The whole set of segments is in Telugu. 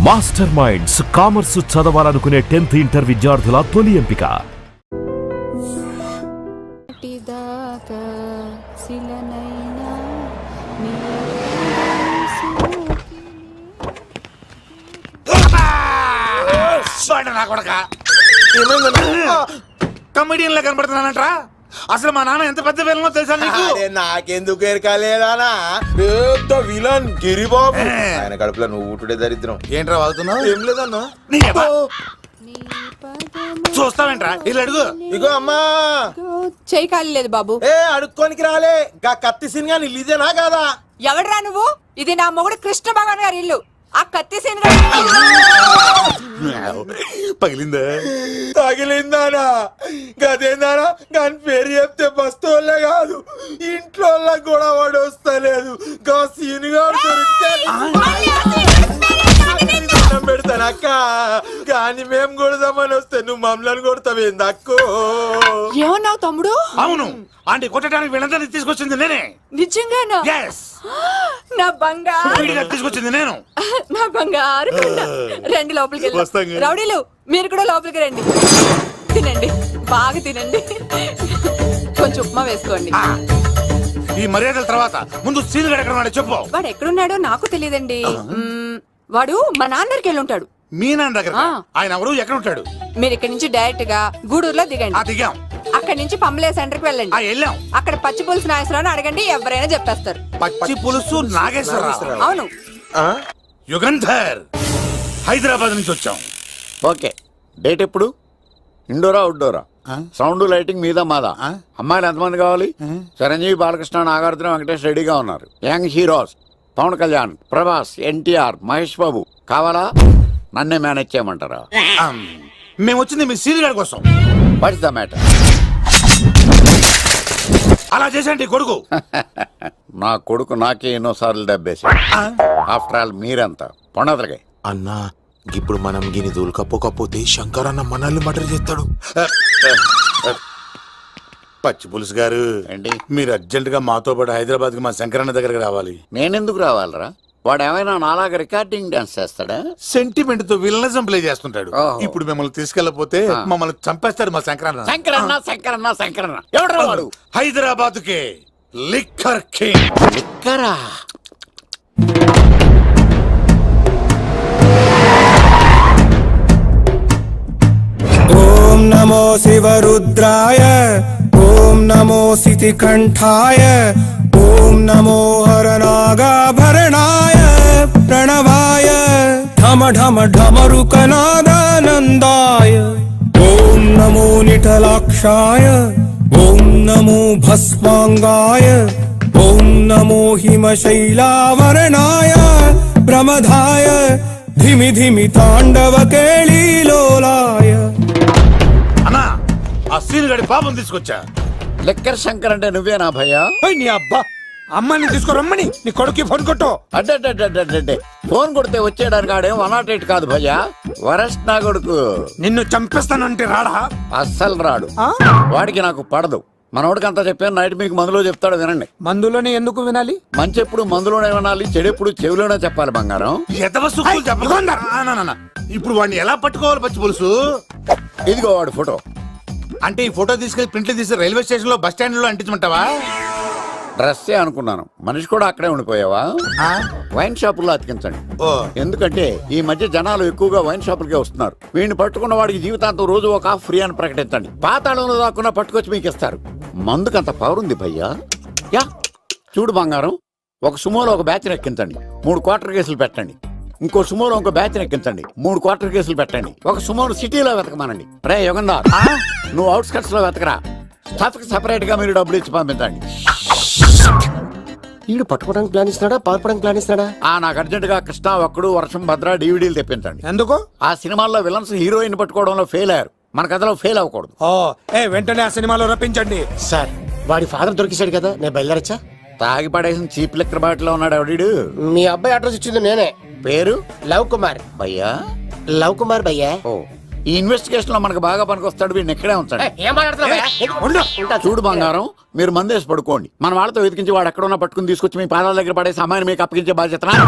మాస్టర్ మైండ్స్ కామర్స్ చదవాలనుకునే 10th ఇంటర్ విద్యార్థుల తొలి ఎంపిక. కమెడియన్ లా కనబడుతున్నానంట్రా. అసలు మా నాన్న ఎంత పెద్ద విలనో తెలుసా నీకు? నాకెందుకు ఎరకాలేదానా పెద్ద విలన్ గిరిబాబు. ఆయన కడుపులో నువ్వు ఊటుడే దరిద్రం. ఏంట్రా వాగుతున్నావు? ఏం లేదన్నా. చూస్తావేంట్రా ఇల్లు అడుగు. ఇగో అమ్మా చేయి ఖాళీ లేదు బాబు. అడుక్కోనికి రాలే గా కత్తి సినిమా ఇదేనా కాదా? ఎవడరా నువ్వు? ఇది నా మొగుడు కృష్ణ భగవాన్ గారి ఇల్లు. ఆ కత్తి సీన్ పగిలిందా? తగిలిందానా? గదేందానా? దాని పేరు చెప్తే బస్తోళ్ళే కాదు ఇంట్లో కూడా వాడు వస్తలేదు. గా సీనుగా పెడతానక్క. కానీ మేము కొడదామని వస్తే నువ్వు మమ్మల్ని కొడతావేంది అక్కో? ఏమన్నావు తమ్ముడు? అవును, ఆంటీ కొట్టడానికి వీళ్ళందరినీ తీసుకొచ్చింది నేనే. నిజంగానా? నా బంగారు తీసుకొచ్చింది నేను. నా బంగారు రండి లోపలికి వెళ్ళి. రౌడీలు మీరు కూడా లోపలికి రండి. తినండి, బాగా తినండి. కొంచెం ఉప్మా వేసుకోండి. ఈ మర్యాదల తర్వాత ముందు సీన్ ఎక్కడ చెప్పు. వాడు ఎక్కడున్నాడో నాకు తెలియదండి. వాడు మా నాన్న దగ్గరికి వెళ్ళి ఉంటాడు. మీ నాన్న దగ్గర? ఆయన ఎవరు, ఎక్కడ ఉంటాడు? మీరు ఇక్కడ నుంచి డైరెక్ట్ గా గూడూరులో దిగండి. దిగాం. అక్కడి నుంచి పంబలే సెంటర్ కి వెళ్ళండి. వెళ్ళాం. అక్కడ పచ్చి పులుసు నాగేశ్వరరావు అడగండి, ఎవరైనా చెప్పేస్తారు. పచ్చి పులుసు నాగేశ్వరరావు? అవును. యుగంధర్, హైదరాబాద్ నుంచి వచ్చాం. ఓకే, డేట్ ఎప్పుడు? ఇండోరా అవుట్డోరా? సౌండ్ లైటింగ్ మీద మాదా? అమ్మాయిలు ఎంతమంది కావాలి? చిరంజీవి, బాలకృష్ణ, నాగార్జున, వెంకటేష్ రెడీగా ఉన్నారు. యంగ్ హీరోస్ పవన్ కళ్యాణ్, ప్రభాస్, ఎన్టీఆర్, మహేష్ బాబు కావాలా? నన్నే మేనేజ్ చేయమంటారా? మేము వచ్చింది మీ సీన్ గారి కోసం. What's the matter? అలా చేసేయండి కొడుకు. నా కొడుకు నాకే ఎన్నోసార్లు దెబ్బేసి. ఆఫ్టర్ ఆల్ మీరంతా పొండదలగా. అన్నా ఇప్పుడు మనం గిని దూల్కపోకపోతే శంకర్ అన్న మనల్ని మర్డర్ చేస్తాడు. పచ్చి పులుసు గారు, ఏంటి? మీరు అర్జెంట్ గా మాతో పాటు హైదరాబాద్ కి మా శంకరన్న దగ్గరకు రావాలి. నేనెందుకు రావాలరా? వాడు ఏమైనా నాలాగా రికార్డింగ్ డాన్స్ చేస్తాడా? సెంటిమెంట్ తో విలనిజం ప్లే చేస్తుంటాడు. ఓహో. ఇప్పుడు మిమ్మల్ని తీసుకెళ్లపోతే మమ్మల్ని చంపేస్తాడు మా శంకరన్న. శంకరన్న శంకరన్న శంకరన్న ఎవడు వాడు? హైదరాబాద్ కే లిక్కర్ కింగ్. లిక్కరా? ఓం నమో శివరుద్రాయ, ఓం నమో శితికంఠాయ, ఓం నమో హరనాగాభరణాయ ప్రణవాయ ఢమ ఢమ ఢమరుకనాదానందాయ, ఓం నమో నిఠలాక్షాయ, ఓం నమో భస్మాంగాయ, ఓం నమో హిమశైలావరణాయ ప్రమదాయ ధిమి ధిమి తాండవ కేళీలోలాయ. అన్నా, ఆ సీన్ గడి పాపం తీసుకొచ్చా. లిక్కర్ శంకర్ అంటే నువ్వేనా భయ్యా? నీ అబ్బా, అమ్మని తీసుకురమ్మని నీ కొడుకు ఫోన్ కొట్టు. అడ్డే ఫోన్ కొడితే వచ్చేయడానికి ఆడేం 108 కాదు భయ్యా, వరస్ట్ నా కొడుకు. నిన్ను చంపేస్తానంటే రాడా? అస్సలు రాడు. వాడికి నాకు పడదు. మనోడికి అంతా చెప్పాను. నైట్ మీకు మందులో చెప్తాడు, వినండి. మందులోనే ఎందుకు వినాలి? మంచి ఎప్పుడు మందులోనే వినాలి, చెడు ఎప్పుడు చెవిలోనే చెప్పాలి బంగారం. ఇప్పుడు వాడిని ఎలా పట్టుకోవాలి పచ్చి పులుసు? ఇదిగో వాడు ఫోటో. అంటే ఈ ఫోటో తీసుకెళ్లి ప్రింట్లు తీసి రైల్వే స్టేషన్ లో బస్ స్టాండ్ లో అంటించమంటావా? డ్రెస్సే అనుకున్నాను. మనిషి కూడా అక్కడే ఉండిపోయావా? వైన్ షాపుల్లో అతికించండి. ఎందుకంటే ఈ మధ్య జనాలు ఎక్కువగా వైన్ షాపులకే వస్తున్నారు. వీడిని పట్టుకున్న వాడికి జీవితాంతం రోజు ఒక ఆఫ్ ఫ్రీ అని ప్రకటించండి. పాతాళంలో దాక్కున్నా పట్టుకొచ్చి మీకు ఇస్తారు. మందుకంత పవర్ ఉంది భయ్యా. యా చూడు బంగారం, ఒక సుమోలో ఒక బ్యాచ్ ఎక్కించండి, 3 క్వార్టర్ కేసులు పెట్టండి. ఇంకో సుమోలో ఇంకో బ్యాచ్ ఎక్కించండి, 3 క్వార్టర్ కేసులు పెట్టండి. ఒక సుమోను సిటీలో వెతకమానండి. రే యుగంధర్, నువ్వు అవుట్స్కట్స్ లో వెతకరా. స్టాఫ్ కి సెపరేట్ గా మీరు డబ్బులు ఇచ్చి పంపించండి. వీడు పట్టుకోవడానికి ప్లాన్ ఇస్తున్నాడా, పాల్పడానికి ప్లాన్ ఇస్తున్నాడా? నాకు అర్జెంట్ గా కృష్ణ, ఒక్కడు, వర్షం, భద్ర డివిడీలు తెప్పించండి. ఎందుకు? ఆ సినిమాల్లో విలన్స్ హీరోయిన్ పట్టుకోవడంలో ఫెయిల్ అయ్యారు. మన కథలో ఫెయిల్ అవ్వకూడదు. వెంటనే ఆ సినిమాలో రప్పించండి. సార్, వాడి ఫాదర్ దొరికేశాడు కదా, నేను బయలుదేరచ్చా? తాగి పడేసిన చీప్ లిక్కర్ బాటిలో ఉన్నాడు ఎవడీడు? మీ అబ్బాయి అడ్రస్ ఇచ్చింది నేనే. పేరు లవ్ కుమార్ భయ్యా. లవ్ కుమార్ భయ్యా. ఓ, ఈ ఇన్వెస్టిగేషన్ లో మనకు బాగా పనికొస్తాడు. వీడిని ఎక్కడే ఉంచండి. చూడు బంగారం, మీరు మందేసి పడుకోండి. మన వాళ్ళతో వెతికించి వాడు ఎక్కడ ఉన్నా పట్టుకుని తీసుకొచ్చి మీ పాదాల దగ్గర పడేసి అమ్మాయిని మీకు అప్పగించే బాధ్యత నాది.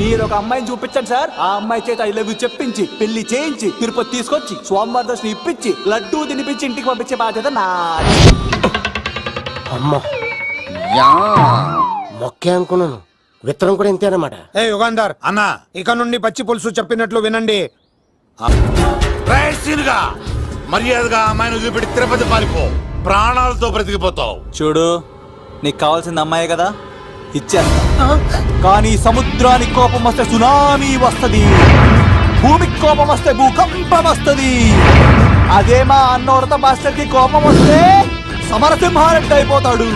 మీరు ఒక అమ్మాయిని చూపించండి సార్. ఆ అమ్మాయి చేత ఐ లవ్ యూ చెప్పించి పెళ్లి చేయించి తిరుపతి తీసుకొచ్చి స్వామివారి దర్శనం ఇప్పించి లడ్డూ తినిపించి ఇంటికి పంపించే బాధ్యత నాది. అమ్మో యా. మొక్కే అనుకున్నాను, విత్తనం కూడా ఇంతే అన్నమాట. ఏ యుగాంధర్ అన్నా ఇక నుండి పచ్చి పులుసు చెప్పినట్లు వినండి. గా మర్యాదగా అమ్మాయిని వదిలిపెట్టి తిరుపతి పారిపో, ప్రాణాలతో బ్రతికిపోతావు. చూడు, నీకు కావాల్సింది అమ్మాయే కదా, ఇచ్చేస్తా. కానీ సముద్రానికి కోపం వస్తే సునామీ వస్తది, భూమికి కోపం వస్తే భూకంపం వస్తది. అదే మా అన్నోడత మాస్టర్ కి కోపం వస్తే సమరసింహారెడ్డి అయిపోతాడు.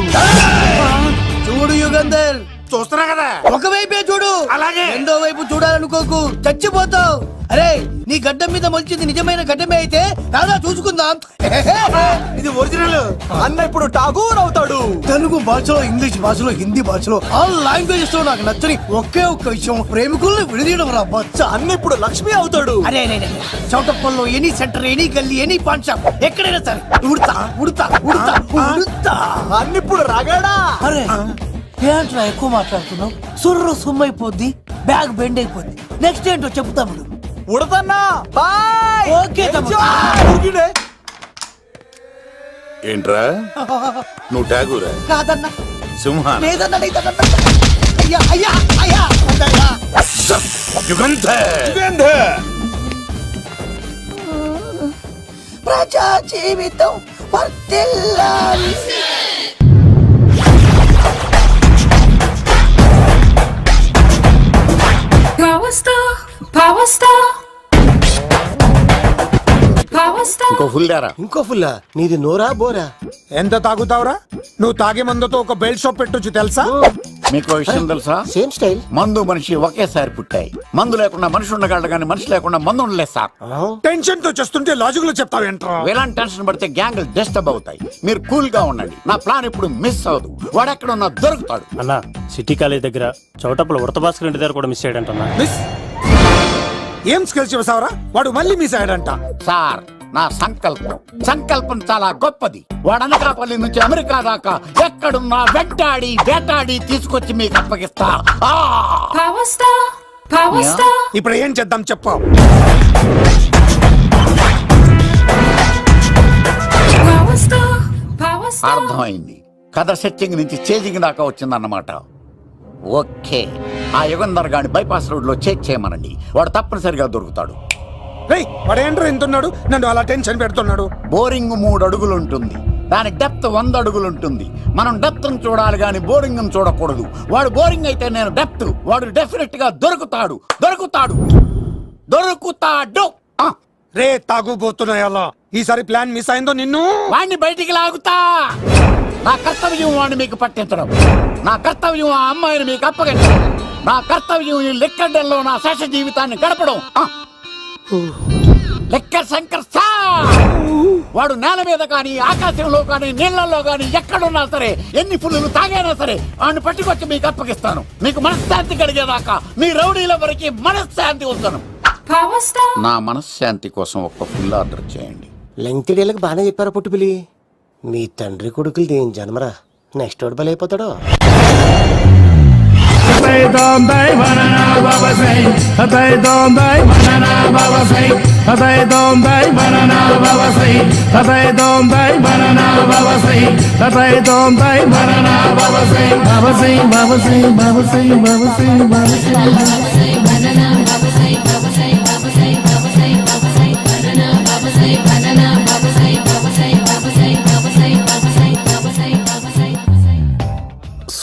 చూడు యుగంధర్, చూస్తున్నా కదా, ఒకవైపే చూడు, అలాగే. రెండో వైపు చూడాలనుకోకు, చచ్చిపోతావు. అరే, నీ గడ్డం మీద మొలిచింది నిజమైన గడ్డమే అయితే రాదా చూసుకుందాం. ఇది ఒరిజినల్. అన్న ఇప్పుడు ఠాగూర్ అవుతాడు. తెలుగు భాషలో, ఇంగ్లీష్ భాషలో, హిందీ భాషలో ఆల్ లాంగ్వేజెస్ లో నాకు నచ్చని ఒకే ఒక్క విషయం, ప్రేమికుల్ని విడదీయడం రా బచ్చ. అన్న ఇప్పుడు లక్ష్మి అవుతాడు. అరే చౌటప్పల్లో ఎనీ సెంటర్, ఎనీ గల్లీ, ఎనీ పాన్ షాప్ ఎక్కడైనా సరే ఉడతా ఉడతా ఉడతా ఉడతా. అన్న ఇప్పుడు రగడా. అరే ఏంట్రా ఎక్కువ మాట్లాడుతున్నావు? సుర్రు సుమ్మైపోద్ది, బ్యాగ్ బెండ్ అయిపోద్ది. నెక్స్ట్ ఏంటో చెప్తాము. ఉడతన్నా బాయ్. ఓకే తమ్ముడు. ఏంట్రా నువ్వు ఠాగూరా? కాదన్నా, సింహా? లేదన్నా, లేదన్నా. అయ్యా అయ్యా అయ్యా అయ్యా. ప్రజా జీవితం వర్ధిల్లాలి. ఇంకో ఫుల్ దారా. ఇంకో ఫుల్లా? నీది నోరా బోరా? ఎంత తాగుతావురా? నువ్వు తాగే మందుతో ఒక బెల్ట్ షాప్ పెట్టొచ్చు తెలుసా? మీకు విషయం తెలుసా? Same style. మందు మనిషి ఒకేసారి పుట్టాయి. మందు లేకుండా మనిషి ఉండగలడు కానీ మనిషి లేకుండా మందు ఉండలేదు సార్. టెన్షన్ తో చేస్తుంటే లాజిక్ లో చెప్తావేంట్రా? ఎలాంటి టెన్షన్ పడితే గ్యాంగ్లు డిస్టర్బ్ అవుతాయి. మీరు కూల్ గా ఉండండి. నా ప్లాన్ ఇప్పుడు మిస్ అవ్వదు. వాడు ఎక్కడ ఉన్నా దొరుకుతాడు. అన్నా, సిటీ కాలేజ్ దగ్గర చౌటప్పుల ఉడత భాస్కర్ ఇంటి దగ్గర కూడా మిస్ అయ్యాడంటన్నా. మిస్ ఏం స్కిల్స్ చేసావరా? వాడు మళ్ళీ మిస్ అయ్యాడంట. సార్, నా సంకల్పం చాలా గొప్పది. వాడు అనకాపల్లి నుంచి అమెరికా దాకా ఎక్కడున్నా వెంటాడి వేటాడి తీసుకొచ్చి మీకు అప్పగిస్తా. ఇప్పుడు ఏం చేద్దాం చెప్పు. అర్థమైంది. కథ సెట్టింగ్ నుంచి చేజింగ్ దాకా వచ్చిందన్నమాట. ఓకే, ఆ యుగంధర్ గాని బైపాస్ రోడ్ లో చెక్ చేయమనండి. వాడు తప్పనిసరిగా దొరుకుతాడు. రేయ్, వాడేంట్రా ఇంతున్నాడు? నన్ను అలా టెన్షన్ పెడుతున్నాడు. బోరింగ్ 3 అడుగులు ఉంటుంది, దాని డెప్త్ 100 అడుగులు ఉంటుంది. మనం డెప్త్ చూడాలి గాని బోరింగ్ చూడకూడదు. వాడు బోరింగ్ అయితే నేను డెప్త్. వాడు డెఫినెట్ గా దొరుకుతాడు. రే తాగుబోతున్నాయి అలా. ఈసారి ప్లాన్ మిస్ అయిందో నిన్ను వాడిని బయటికి లాగుతా. నా కర్తవ్యం వాడిని మీకు పట్టించడం. నా కర్తవ్యం ఆ అమ్మాయిని మీకు అప్పగించడం. నా కర్తవ్యం ఈ లెక్కడ్డల్లో నా శేష జీవితాన్ని గడపడం. లెక్కర్ శంకర్ సార్, వాడు నేల మీద కానీ ఆకాశంలో కానీ నీళ్లలో కానీ ఎక్కడున్నా సరే, ఎన్ని పుల్లులు తాగైనా సరే వాడిని పట్టుకొచ్చి మీకు అప్పగిస్తాను. మీకు మనశ్శాంతి కలిగేదాకా మీ రౌడీల వరకు మనశ్శాంతి వస్తాను. నా మనశ్శాంతి కోసం ఒక్క ఫుల్ ఆర్డర్ చేయండి. లెంగ్త్ డేలకు బాగానే చెప్పారా పుట్టుపిలి? మీ తండ్రి కొడుకులు దేని జన్మరా? నెక్స్ట్ వాడు బలైపోతాడు.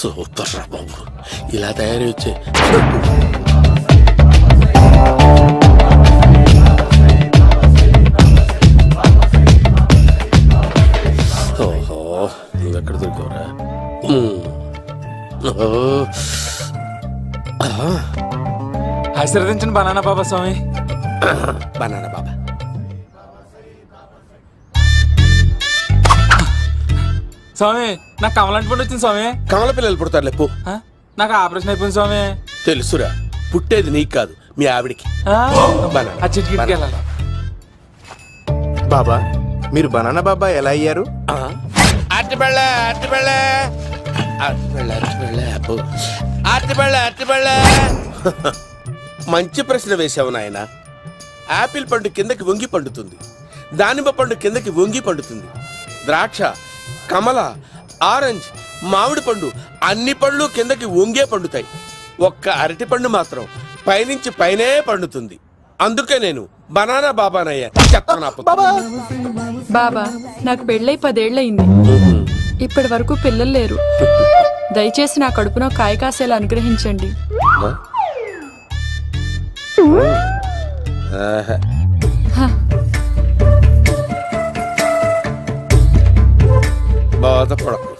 సూపర్ రా బాబు, ఇలా తయారీ వచ్చే. ఓహో, నువ్వెక్కడ దొరికావురా? ఆశీర్వదించండి బనానా బాబా స్వామి. బనానా బాబా. స్వామి, నాకు కమలాంటి పండు వచ్చింది స్వామి. కమల పిల్లలు పుడతారు లేపు. నాకు ఆపరేషన్ అయిపోయింది స్వామి. తెలుసురా, పుట్టేది నీకు కాదు మీ ఆవిడికి. ఆ చిటికి వెళ్ళాలి. బాబా మీరు బనానా బాబా ఎలా అయ్యారు? అట్టిబెళ్ళ అట్టిబెళ్ళ అట్టిబెళ్ళ అట్టిబెళ్ళ అబ్బో. అట్టిబెళ్ళ అట్టిబెళ్ళ మంచి ప్రశ్న వేశావు నాయన. యాపిల్ పండు కిందకి వంగి పండుతుంది, దానిమ్మ పండు కిందకి వంగి పండుతుంది, ద్రాక్ష, కమల, ఆరెంజ్, మామిడి పండు అన్ని పండ్లు కిందకి వంగే పండుతాయి. ఒక్క అరటి పండు మాత్రం పైనుంచి పైనే పండుతుంది. అందుకే నేను బనానా బాబానయ్యా. చెప్తాను బాబా నాకు పెళ్ళై 10 ఏళ్ళయింది. ఇప్పటి వరకు పిల్లలు లేరు. దయచేసి నా కడుపున కాయ కాసేలా అనుగ్రహించండి. బాధపడకు.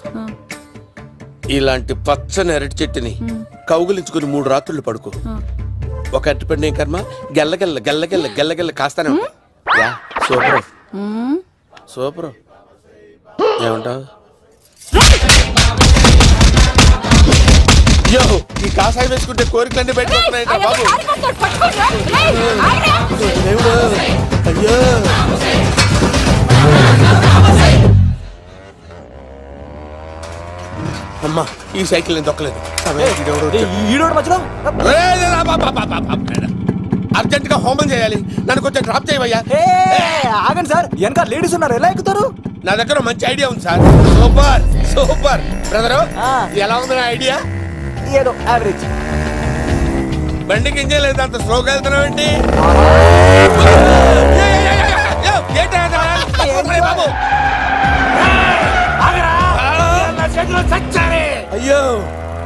ఇలాంటి పచ్చని అరటి చెట్టుని కౌగులించుకుని 3 రాత్రులు పడుకో. ఒక అరటి పండు ఏం కర్మ గెల్లగెల్ల గెల్లగెల్ల గెల్లగెల్ల కాస్తానే ఉంటాయి. Yeah, super super. ఏమంటావు? యో, ఈ కాసాయి వేసుకుంటే కోరికలన్నీ బయటకొస్తున్నాయి బాబు. దేవుడు, అయ్యో. అమ్మా, ఈ సైకిల్ నేను దొక్కలేదు. అర్జెంట్ గా హోమం చేయాలి. నన్ను కొంచెం డ్రాప్ చేయవయ్యా. ఆగండి సార్, వెనక లేడీస్ ఉన్నారు, ఎలా ఎక్కుతారు? నా దగ్గర మంచి ఐడియా ఉంది సార్. Super super. బ్రదరు, ఎలా ఉంది నా ఐడియా? ఏదో యావరేజ్. బండికి ఇంజన్ లేదు, అంత స్లోగా వెళ్తున్నావు ఏంటి? అయ్యో,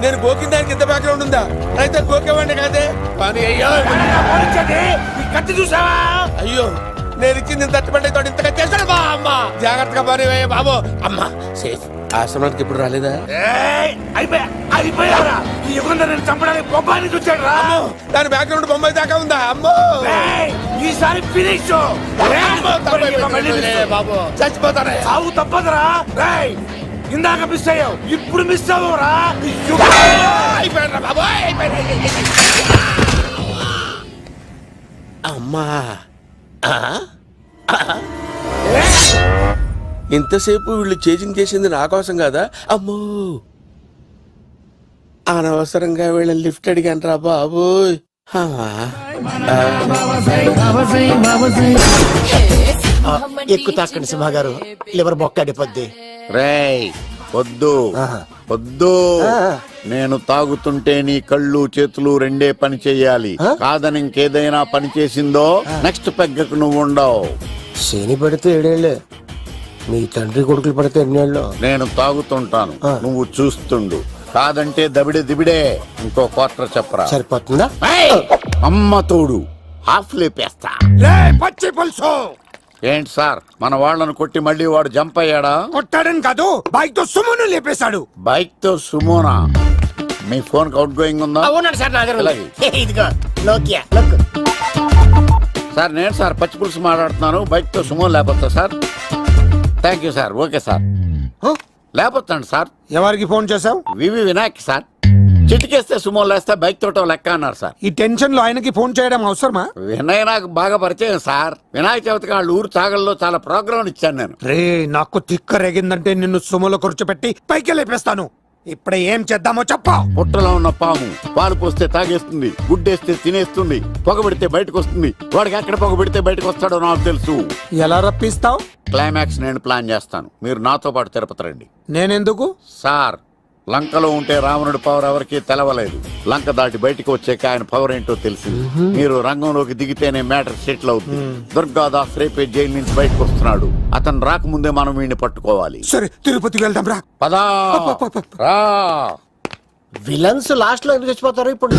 నేను గోకిన దానికి ఇంత బ్యాక్గ్రౌండ్ ఉందా? అయితే గోకేవాడిని కాదే. అయ్యో కత్తి చూసావా? అయ్యో, నేను ఇచ్చింది తట్టుబడి తోటి ఇంతగా చేశాడు బా. అమ్మ జాగ్రత్తగా పని బాబు. అమ్మ సేఫ్. ఆశ్రమానికి ఇప్పుడు రాలేదా? దాని బ్యాక్గ్రౌండ్ బొమ్మాయి దాకా ఉందా? అమ్మో, ఈసారి ఫినిష్ బాబు. చచ్చిపోతానే, సాగు తప్పదురా. ఇందాక మిస్ అయ్యావు, ఇప్పుడు మిస్ అవ్వరా? అమ్మా, ఇంతసేపు వీళ్ళు చేజింగ్ చేసింది నా కోసం కాదా? అమ్మో, అనవసరంగా వీళ్ళని లిఫ్ట్ అడిగాను రా బాబు. ఎక్కు తాకండి సింహ గారు, లివర్ బొక్క అడిపోద్ది. రేయ్ వద్దు వద్దు, నేను తాగుతుంటే నీ కళ్ళు చేతులు రెండే పని చెయ్యాలి. కాదని ఇంకేదైనా పని చేసిందో నెక్స్ట్ పెగ్గకు నువ్వు ఉండవు. శని పడితే 7 ఏళ్ళే, మీ తండ్రి కొడుకులు పడితే 8 ఏళ్ళు. నేను తాగుతుంటాను, నువ్వు చూస్తుండు. కాదంటే దబిడే దిబిడే. ఇంకో క్వార్టర్ చెప్పరా? సరిపోతుందా? అమ్మ తోడు, హాఫ్ లేపేస్తా. పచ్చి పులుసు. ఏంటి సార్, మన వాళ్ళను కొట్టి మళ్ళీ వాడు జంప్ అయ్యాడా? కొట్టాడని కాదు, బైక్ తో సుమ్మును లేపేశాడు. బైక్ తో సుమోనా? మీ ఫోన్ అవుట్ గోయింగ్ ఉందా? ఇదిగో నోకియా. సార్ నేను సార్ పచ్చి పులుసు మాట్లాడుతున్నాను. బైక్ తో సుమో లేకపోతా sir? Thank you sir. Okay sir, లేకపోతాను సార్. ఎవరికి ఫోన్ చేశావు? VV Vinayak sir. చిటికేస్తే సుమో లేస్తే బైక్ తోటం లెక్క అన్నారు సార్. ఈ టెన్షన్ లో ఆయనకి ఫోన్ చేయడం అవసరమా? వినయ్ నాకు బాగా పరిచయం సార్. వినాయక చవితికి వాళ్ళ ఊరు చాగల్లో చాలా ప్రోగ్రాం ఇచ్చాను నేను. రే, నాకు తిక్క రేగిందంటే నిన్ను సుమలో కూర్చోపెట్టి పైకి లేపేస్తాను. ఇప్పుడే ఏం చేద్దామో చెప్పా. పుట్టలో ఉన్న పాము పాలు పోస్తే తాగేస్తుంది, గుడ్డేస్తే తినేస్తుంది, పొగబెడితే బయటకు వస్తుంది. వాడికి ఎక్కడ పొగబెడితే బయటకు వస్తాడో నాకు తెలుసు. ఎలా రప్పిస్తావు? క్లైమాక్స్ నేను ప్లాన్ చేస్తాను, మీరు నాతో పాటు తిరుపతి రండి. నేనెందుకు? సార్, లంకలో ఉంటే రావణుడి పవర్ ఎవరికి తెలవలేదు. లంక దాటి బయటకు వచ్చాక ఆయన పవర్ ఏంటో తెలిసింది. మీరు రంగంలోకి దిగితేనే మ్యాటర్ సెటిల్ అవుతుంది. దుర్గాదాస్ రేపే జైలు నుంచి బయటకు వస్తున్నాడు. అతను రాకముందే మనం వీడిని పట్టుకోవాలి. సరే, తిరుపతికి వెళ్దాం రా. పదా రా. విలన్స్ లాస్ట్ లో ఎందుకు చచ్చిపోతారు ఇప్పుడు?